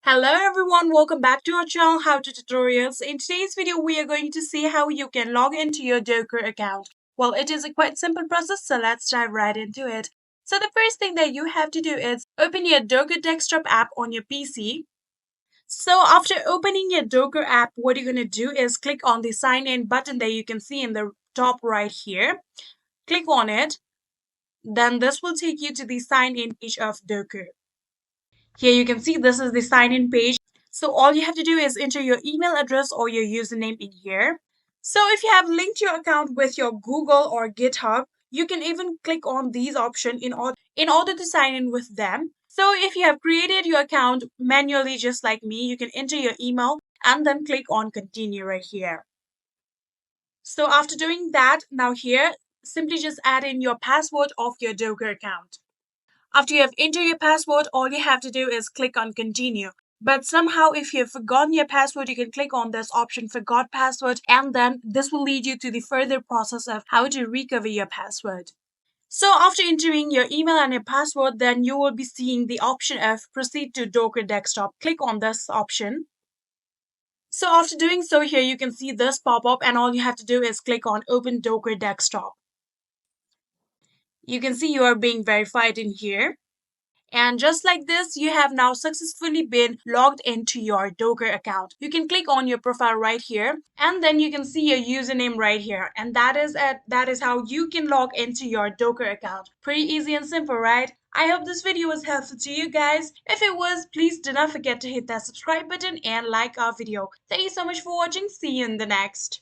Hello everyone, welcome back to our channel How to Tutorials. In today's video, we are going to see how you can log into your Docker account. Well, it is a quite simple process, so let's dive right into it. So the first thing that you have to do is open your Docker desktop app on your PC. So after opening your Docker app, what you're going to do is click on the sign in button that you can see in the top right here. Click on it. Then this will take you to the sign in page of Docker. Here you can see this is the sign in page. So all you have to do is enter your email address or your username in here. So if you have linked your account with your Google or GitHub, you can even click on these options in order to sign in with them. So if you have created your account manually just like me, you can enter your email and then click on continue right here. So after doing that, now here, simply just add in your password of your Docker account. After you have entered your password, all you have to do is click on continue. But somehow if you've forgotten your password, you can click on this option forgot password, and then this will lead you to the further process of how to recover your password. So after entering your email and your password, then you will be seeing the option of proceed to Docker desktop. Click on this option. So after doing so, here you can see this pop up, and all you have to do is click on open Docker desktop. You can see you are being verified in here. And just like this, you have now successfully been logged into your Docker account. You can click on your profile right here, and then you can see your username right here. And that is how you can log into your Docker account. Pretty easy and simple, right? I hope this video was helpful to you guys. If it was, please do not forget to hit that subscribe button and like our video. Thank you so much for watching. See you in the next.